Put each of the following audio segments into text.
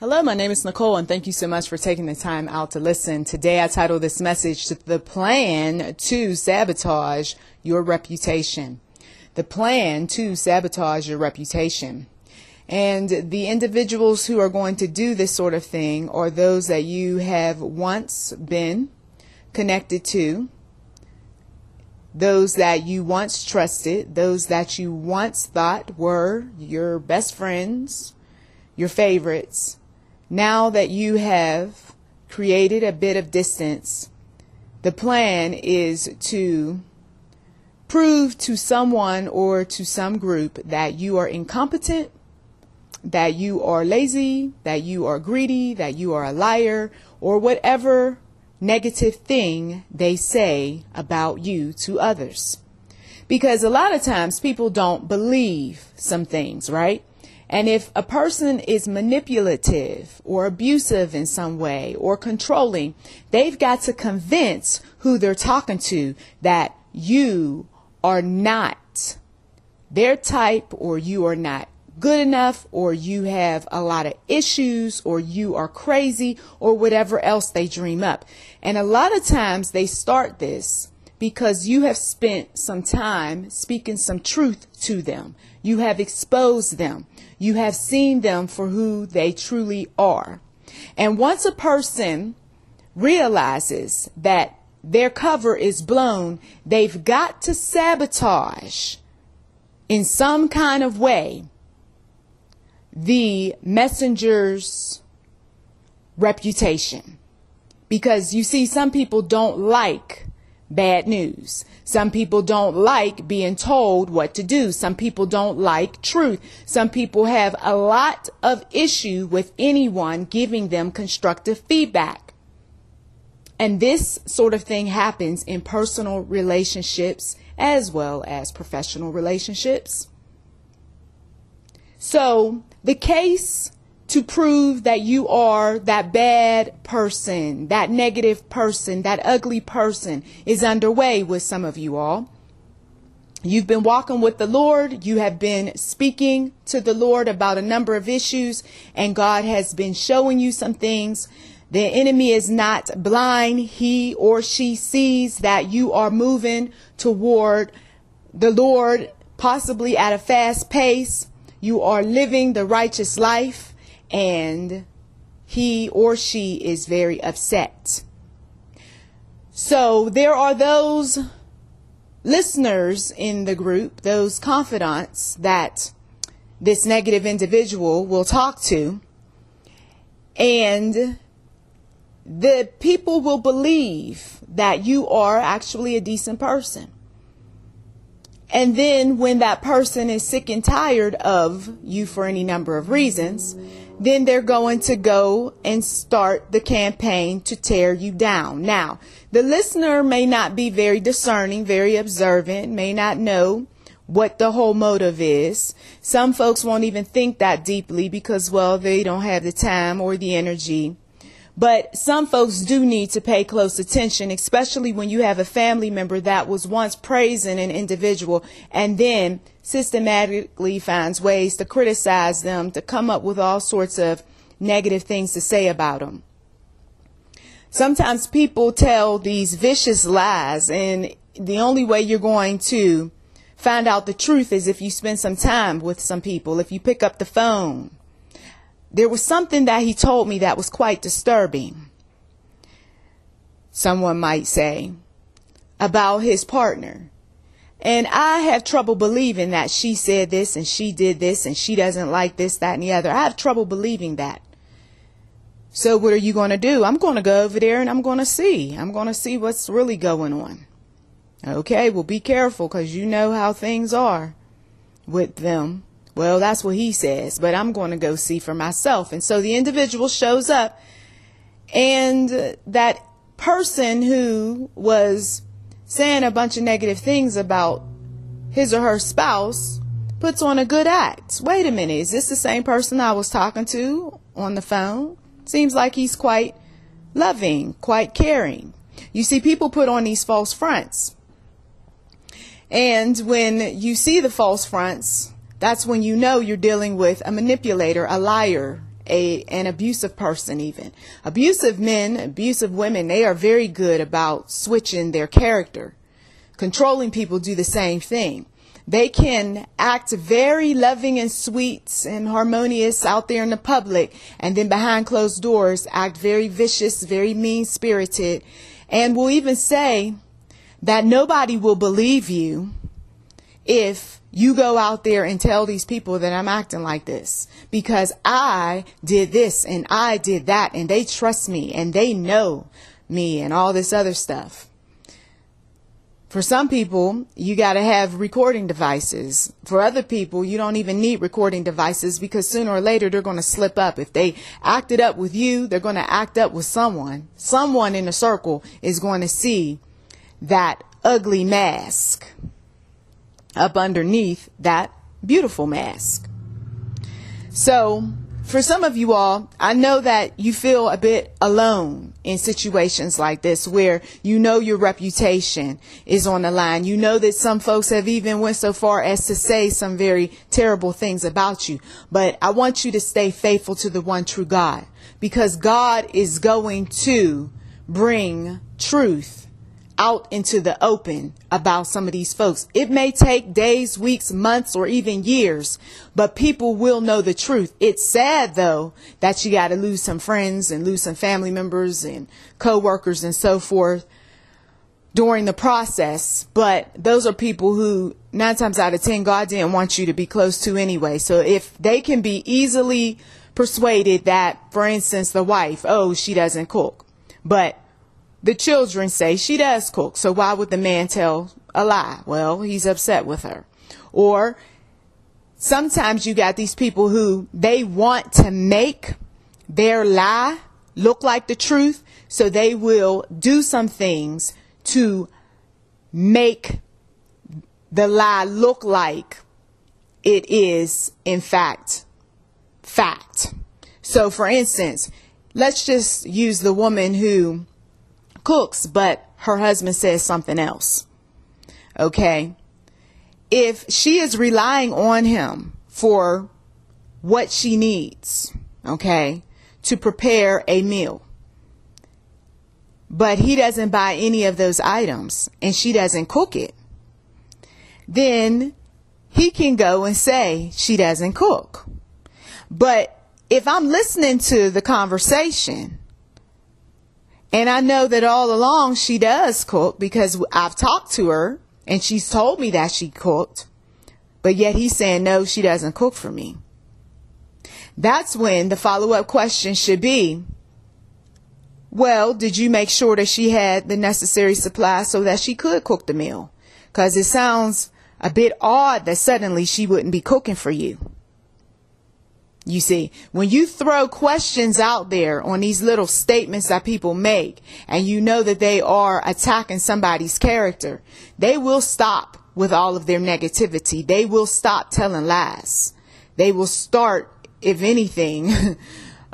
Hello, my name is Nicole, and thank you so much for taking the time out to listen. Today I titled this message The Plan to Sabotage Your Reputation. The plan to sabotage your reputation. And the individuals who are going to do this sort of thing are those that you have once been connected to, those that you once trusted, those that you once thought were your best friends, your favorites. Now that you have created a bit of distance, the plan is to prove to someone or to some group that you are incompetent, that you are lazy, that you are greedy, that you are a liar, or whatever negative thing they say about you to others. Because a lot of times people don't believe some things, right? And if a person is manipulative or abusive in some way or controlling, they've got to convince who they're talking to that you are not their type, or you are not good enough, or you have a lot of issues, or you are crazy, or whatever else they dream up. And a lot of times they start this because you have spent some time speaking some truth to them. You have exposed them. You have seen them for who they truly are. And once a person realizes that their cover is blown, they've got to sabotage in some kind of way the messenger's reputation. Because you see, some people don't like bad news. Some people don't like being told what to do. Some people don't like truth. Some people have a lot of issue with anyone giving them constructive feedback. And this sort of thing happens in personal relationships as well as professional relationships. So the case to prove that you are that bad person, that negative person, that ugly person is underway with some of you all. You've been walking with the Lord. You have been speaking to the Lord about a number of issues, and God has been showing you some things. The enemy is not blind. He or she sees that you are moving toward the Lord, possibly at a fast pace. You are living the righteous life. And he or she is very upset. So there are those listeners in the group, those confidants that this negative individual will talk to. And the people will believe that you are actually a decent person. And then when that person is sick and tired of you for any number of reasons, then they're going to go and start the campaign to tear you down. Now, the listener may not be very discerning, very observant, may not know what the whole motive is. Some folks won't even think that deeply because, well, they don't have the time or the energy. But some folks do need to pay close attention, especially when you have a family member that was once praising an individual and then systematically finds ways to criticize them, to come up with all sorts of negative things to say about them. Sometimes people tell these vicious lies, and the only way you're going to find out the truth is if you spend some time with some people, if you pick up the phone. There was something that he told me that was quite disturbing, someone might say, about his partner. And I have trouble believing that she said this and she did this and she doesn't like this, that, and the other. I have trouble believing that. So what are you going to do? I'm going to go over there and I'm going to see. I'm going to see what's really going on. Okay, well, be careful because you know how things are with them. Well, that's what he says, but I'm going to go see for myself. And so the individual shows up, and that person who was saying a bunch of negative things about his or her spouse puts on a good act. Wait a minute, is this the same person I was talking to on the phone? Seems like he's quite loving, quite caring. You see, people put on these false fronts. And when you see the false fronts, that's when you know you're dealing with a manipulator, a liar, an abusive person even. Abusive men, abusive women, they are very good about switching their character. Controlling people do the same thing. They can act very loving and sweet and harmonious out there in the public, and then behind closed doors act very vicious, very mean-spirited, and will even say that nobody will believe you if you go out there and tell these people that I'm acting like this, because I did this and I did that, and they trust me and they know me and all this other stuff. For some people, you got to have recording devices. For other people, you don't even need recording devices, because sooner or later they're going to slip up. If they acted up with you, they're going to act up with someone. Someone in the circle is going to see that ugly mask up underneath that beautiful mask. So for some of you all, I know that you feel a bit alone in situations like this, where you know your reputation is on the line. You know that some folks have even went so far as to say some very terrible things about you. But I want you to stay faithful to the one true God, because God is going to bring truth out into the open about some of these folks. It may take days, weeks, months, or even years, but people will know the truth. It's sad, though, that you got to lose some friends and lose some family members and co-workers and so forth during the process. But those are people who 9 times out of 10, God didn't want you to be close to anyway. So if they can be easily persuaded that, for instance, the wife, oh, she doesn't cook, but the children say she does cook, so why would the man tell a lie? Well, he's upset with her. Or sometimes you got these people who they want to make their lie look like the truth, so they will do some things to make the lie look like it is, in fact. So, for instance, let's just use the woman who cooks, but her husband says something else. Okay. If she is relying on him for what she needs, okay, to prepare a meal, but he doesn't buy any of those items and she doesn't cook it, then he can go and say she doesn't cook. But if I'm listening to the conversation, and I know that all along she does cook, because I've talked to her and she's told me that she cooked, but yet he's saying, no, she doesn't cook for me. That's when the follow-up question should be, well, did you make sure that she had the necessary supplies so that she could cook the meal? Because it sounds a bit odd that suddenly she wouldn't be cooking for you. You see, when you throw questions out there on these little statements that people make, and you know that they are attacking somebody's character, they will stop with all of their negativity. They will stop telling lies. They will start, if anything,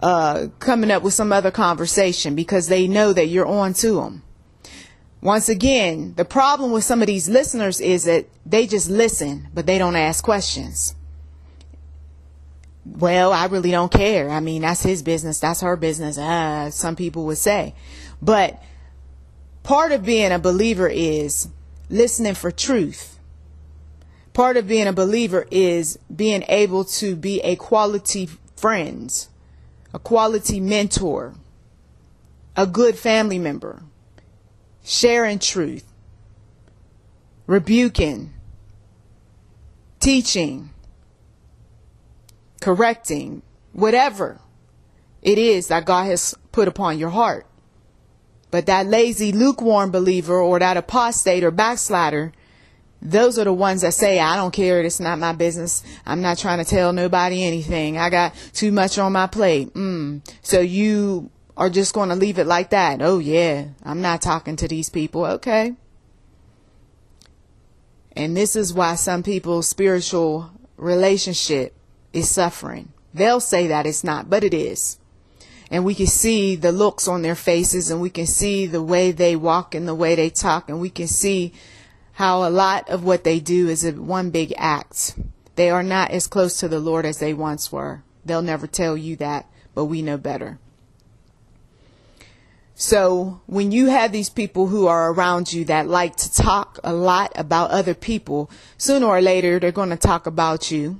coming up with some other conversation, because they know that you're on to them. Once again, the problem with some of these listeners is that they just listen, but they don't ask questions. Well, I really don't care. I mean, that's his business. That's her business. Some people would say. But part of being a believer is listening for truth. Part of being a believer is being able to be a quality friend, a quality mentor, a good family member, sharing truth, rebuking, teaching, correcting, whatever it is that God has put upon your heart. But that lazy, lukewarm believer, or that apostate or backslider, those are the ones that say, I don't care. It's not my business. I'm not trying to tell nobody anything. I got too much on my plate. So you are just going to leave it like that. Oh, yeah, I'm not talking to these people. Okay. And this is why some people's spiritual relationship is suffering. They'll say that it's not, but it is. And we can see the looks on their faces, and we can see the way they walk and the way they talk, and we can see how a lot of what they do is one big act. They are not as close to the Lord as they once were. They'll never tell you that, but we know better. So when you have these people who are around you that like to talk a lot about other people, sooner or later they're going to talk about you.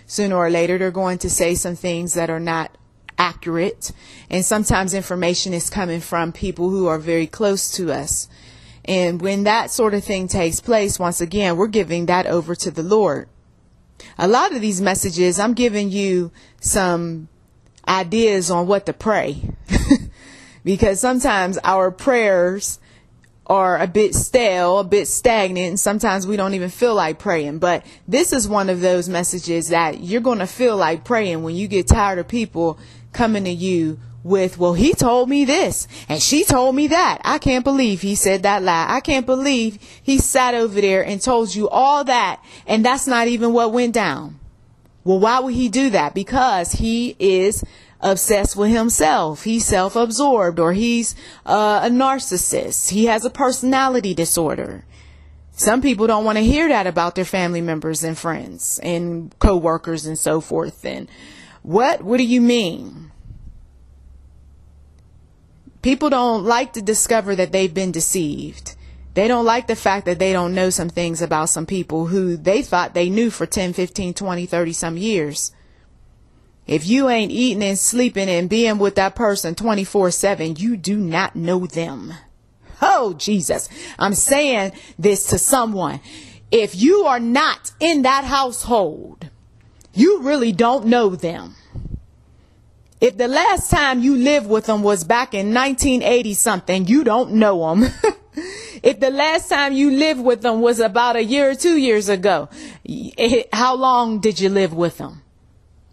Sooner or later they're going to say some things that are not accurate. And sometimes information is coming from people who are very close to us. And when that sort of thing takes place, once again, we're giving that over to the Lord. A lot of these messages, I'm giving you some ideas on what to pray. Because sometimes our prayers are a bit stale, a bit stagnant, and sometimes we don't even feel like praying. But this is one of those messages that you're going to feel like praying when you get tired of people coming to you with, well, he told me this and she told me that. I can't believe he said that lie. I can't believe he sat over there and told you all that, and that's not even what went down. Well, why would he do that? Because he is obsessed with himself. He's self-absorbed, or he's a narcissist. He has a personality disorder. Some people don't want to hear that about their family members and friends and co-workers and so forth. And what do you mean? People don't like to discover that they've been deceived. They don't like the fact that they don't know some things about some people who they thought they knew for 10, 15, 20, 30 some years. If you ain't eating and sleeping and being with that person 24/7, you do not know them. Oh, Jesus. I'm saying this to someone. If you are not in that household, you really don't know them. If the last time you lived with them was back in 1980 something, you don't know them. If the last time you lived with them was about a year or 2 years ago, how long did you live with them?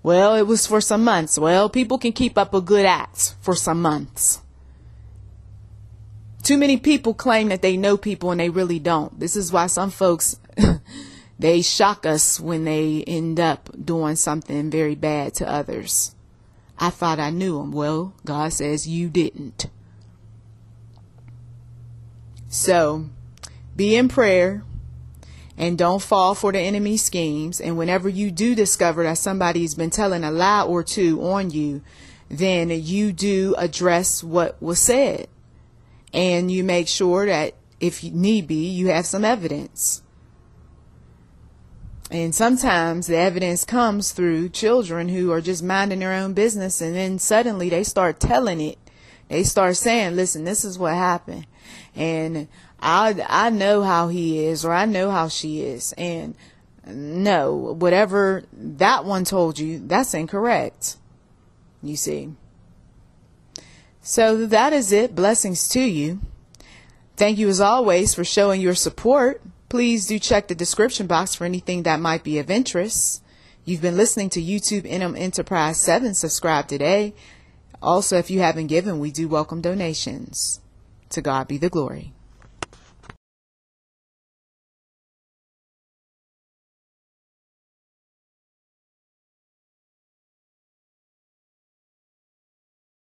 Well, it was for some months. Well, people can keep up a good act for some months. Too many people claim that they know people and they really don't. This is why some folks, they shock us when they end up doing something very bad to others. I thought I knew them. Well, God says you didn't. So be in prayer. And don't fall for the enemy's schemes. And whenever you do discover that somebody's been telling a lie or two on you, then you do address what was said. And you make sure that if you need be, you have some evidence. And sometimes the evidence comes through children who are just minding their own business. And then suddenly they start telling it. They start saying, listen, this is what happened. And I know how he is, or I know how she is. And no, whatever that one told you, that's incorrect. You see. So that is it. Blessings to you. Thank you as always for showing your support. Please do check the description box for anything that might be of interest. You've been listening to YouTube NM Enterprise 7. Subscribe today. Also, if you haven't given, we do welcome donations. To God be the glory.